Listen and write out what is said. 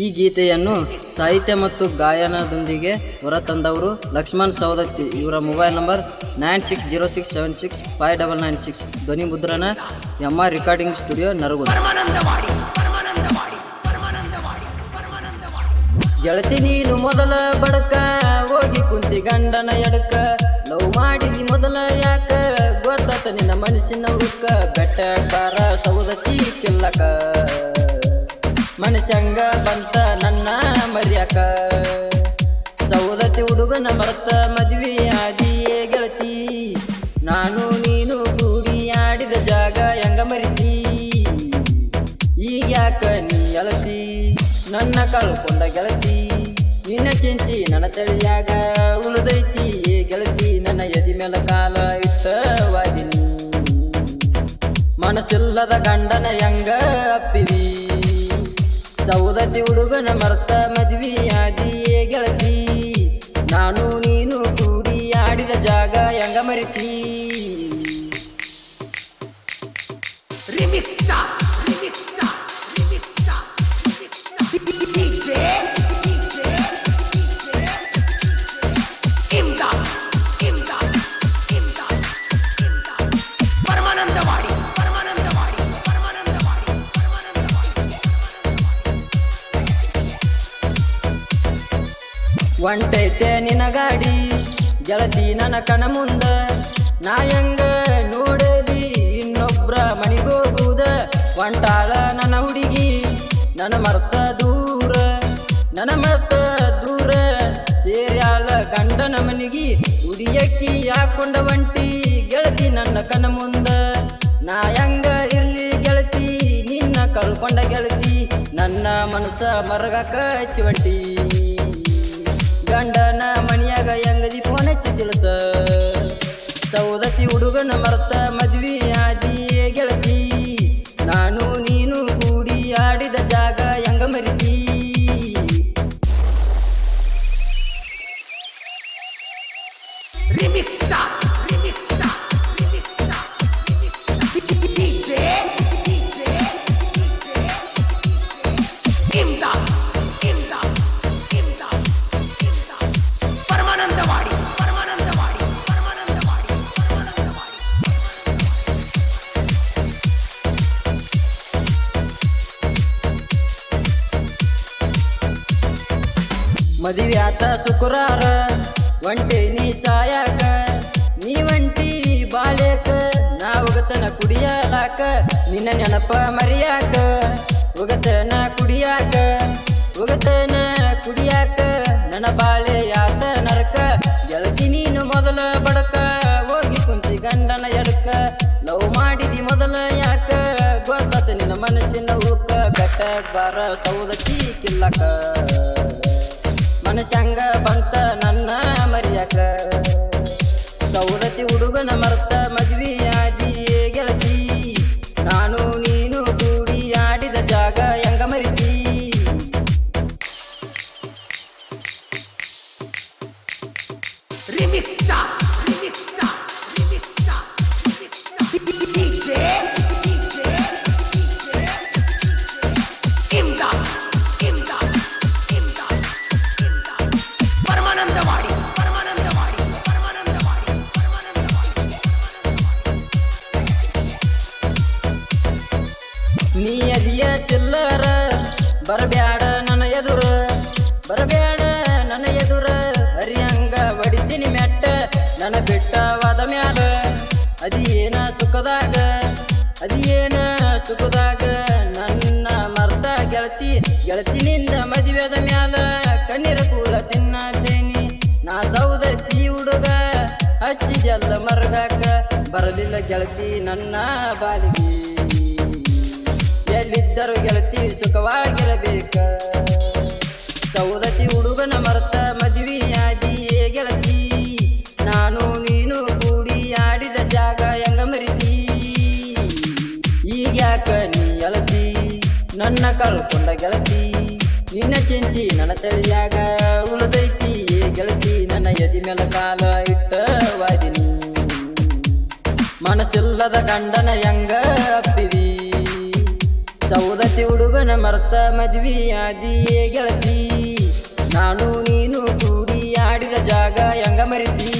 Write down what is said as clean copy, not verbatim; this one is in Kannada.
ಈ ಗೀತೆಯನ್ನು ಸಾಹಿತ್ಯ ಮತ್ತು ಗಾಯನದೊಂದಿಗೆ ಹೊರತಂದವರು ಲಕ್ಷ್ಮಣ್ ಸವದತ್ತಿ. ಇವರ ಮೊಬೈಲ್ ನಂಬರ್ 9606765996. ಧ್ವನಿ ಮುದ್ರಣ MR ರೆಕಾರ್ಡಿಂಗ್ ಸ್ಟುಡಿಯೋ, ನರಗುಂದ. ಗೆಳತಿ ನೀನು ಮೊದಲ ಬಡಕ, ಹೋಗಿ ಕುಂತಿ ಗಂಡನ ಎಡಕ. ಲವ್ ಮಾಡಿದಿ ಮೊದಲ ಯಾಕ, ಗೊತ್ತಾತ ನಿನ್ನ ಮನಸ್ಸಿನ ಹುಡುಕ. ಬೆಟ್ಟ ಬಾರ ಸವದತ್ತಿ ಕಿಲ್ಲಕ, ಮನಸ್ಸಂಗ ಬಂತ ನನ್ನ ಮರ್ಯಾಕ. ಸವದತ್ತಿ ಹುಡುಗನ ಮರ್ತ ಮದ್ವಿ ಆದಿಯೇ ಗೆಳತಿ. ನಾನು ನೀನು ಕೂಡಿ ಆಡಿದ ಜಾಗ ಹೆಂಗ ಮರಿತಿ. ಈಗ ಯಾಕ ನೀ ಅಳತಿ, ನನ್ನ ಕಳ್ಕೊಂಡ ಗೆಳತಿ. ನಿನ್ನ ಚಿಂತಿ ನನ್ನ ತಳಿಯಾಗ ಉಳಿದೈತಿ ಏ ಗೆಳತಿ. ನನ್ನ ಎದಿ ಮೇಲೆ ಕಾಲ ಇಟ್ಟ ವಾದಿನಿ, ಮನಸ್ಸಿಲ್ಲದ ಗಂಡನ ಹೆಂಗ ಅಪ್ಪಿವಿ. ಸವದತ್ತಿ ಹುಡುಗನ ಮರ್ತ ಮದ್ವಿ ಆದಿಯೇ ಗೆಳತಿ. ನಾನು ನೀನು ಕೂಡಿ ಆಡಿದ ಜಾಗ ಹೆಂಗ ಮರಿತಿ. ಒಂಟೈತೆ ನಿನ್ನ ಗಾಡಿ ಗೆಳತಿ ನನ್ನ ಕಣ ಮುಂದ. ನಾ ಹೆಂಗ ನೋಡಲಿ ಇನ್ನೊಬ್ರ ಮನಿಗೋಗುವುದ. ಒಂಟಾಳ ನನ್ನ ಹುಡುಗಿ ನನ್ನ ಮರ್ತ ದೂರ, ನನ್ನ ಮರ್ತ ದೂರ. ಸೇರ್ಯಾಳ ಗಂಡನ ಮನಿಗಿ ಹುಡಿಯಕ್ಕಿ ಹಾಕೊಂಡ ಒಂಟಿ ಗೆಳತಿ ನನ್ನ ಕಣ ಮುಂದ. ನಾ ಹೆಂಗ ಇರ್ಲಿ ಗೆಳತಿ, ನಿನ್ನ ಕಳ್ಕೊಂಡ ಗೆಳತಿ. ನನ್ನ ಮನಸ್ಸ ಮರಗಕ ಚಿವಂಟಿ, ಗಂಡನ ಮನಿಯಾಗ ಹೆಂಗದಿ ಫೋನ್ ಹಚ್ಚಿ ತಿಳಿಸ. ಸವದತ್ತಿ ಹುಡುಗನ ಮರ್ತ ಮದ್ವಿ ಆದಿಯೇ ಗೆಳತಿ. ನಾನು ನೀನು ಕೂಡಿ ಆಡಿದ ಜಾಗ ಹೆಂಗ ಮರಿತಿ. ಮದುವೆ ಆತ ಶುಕ್ರಾರ, ಒಂಟಿ ನೀ ಸಾಯಾಕ. ನೀ ಒಂಟಿ ಬಾಳ್ಯಾಕ, ನಾ ಹೋಗತನ ಕುಡಿಯಲಾಕ. ನಿನ್ನ ನೆನಪ ಮರಿಯಾಕ, ಹೋಗತನ ಕುಡಿಯಾಕ. ಹೋಗತನ ಕುಡಿಯಾಕ, ನನ್ನ ಬಾಳೆ ಯಾತ ನರಕ. ಗೆಳತಿ ನೀನು ಮೊದಲ ಬಡಕ, ಹೋಗಿ ಕುಂತಿ ಗಂಡನ ಎಡಕ. ಲವ್ ಮಾಡಿದಿ ಮೊದಲ ಯಾಕ, ಗೊತ್ತಾತ ನಿನ್ನ ಮನಸ್ಸಿನ ಹುಡುಕ. ಬೆಟ್ಟ ಬಾರ ಸವದತ್ತಿ ಕಿಲ್ಲಕ, ಮನಸ್ಸಂಗ ಬಂತ ನನ್ನ ಮರ್ಯಾಕ. ಸವದತ್ತಿ ಹುಡುಗನ ಮರ್ತ ಮದ್ವಿ ಆದಿಯೇ ಗೆಳತಿ. ನಾನು ನೀನು ಕೂಡಿ ಆಡಿದ ಜಾಗ ಹೆಂಗ ಮರಿತಿ. ನೀ ಅದಿಯ ಚಿಲ್ಲರ, ಬರಬ್ಯಾಡ ನನ್ನ ಎದುರ. ಬರಬ್ಯಾಡ ನನ್ನ ಎದುರ, ಹರಿಯಂಗ ಹೊಡಿತೀನಿ ಮೆಟ್ಟ. ನನ್ನ ಬಿಟ್ಟವಾದ ಮ್ಯಾಲ ಅದಿಯೇನ ಸುಖದಾಗ, ಅದಿಯೇನ ಸುಖದಾಗ. ನನ್ನ ಮರ್ತ ಗೆಳತಿ, ಗೆಳತಿನಿಂದ ಮದುವೆದ ಮ್ಯಾಲ ಕಣ್ಣೀರ ಕೂಳ ತಿನ್ನತೇನಿ. ನಾ ಸವದತ್ತಿ ಹುಡುಗ ಹಚ್ಚಿ ಜಲ್ಲ ಮರಗಾಕ. ಬರಲಿಲ್ಲ ಗೆಳತಿ ನನ್ನ ಬಾಲಿಗೆ, ಎಲ್ಲಿದ್ದರು ಗೆಳತಿ ಸುಖವಾಗಿರಬೇಕ. ಸವದತ್ತಿ ಹುಡುಗನ ಮರ್ತ ಮದ್ವಿ ಆದಿಯೇ ಗೆಳತಿ. ನಾನು ನೀನು ಕೂಡಿ ಆಡಿದ ಜಾಗ ಹೆಂಗ ಮರಿತಿ. ಈಗ ಯಾಕ ನೀ ಅಳತಿ, ನನ್ನ ಕಳ್ಕೊಂಡ ಗೆಳತಿ. ನಿನ್ನ ಚಿಂತಿ ನನ್ನ ತಳಿಯಾಗ ಉಳಿದೈತಿ ಏ ಗೆಳತಿ. ನನ್ನ ಎದಿ ಮೇಲೆ ಕಾಲ ಇಟ್ಟ ವಾದಿನಿ, ಮನಸ್ಸಿಲ್ಲದ ಗಂಡನ ಹೆಂಗ ಅಪ್ಪಿದಿ. ಸೌದತ್ತಿ ಹುಡುಗನ ಮರ್ತ ಮದ್ವಿಯಾದಿಯೇ ಗೆಳತಿ ನಾನು ನೀನು ಕೂಡಿ ಆಡಿದ ಜಾಗ ಹೆಂಗ ಮರಿತಿ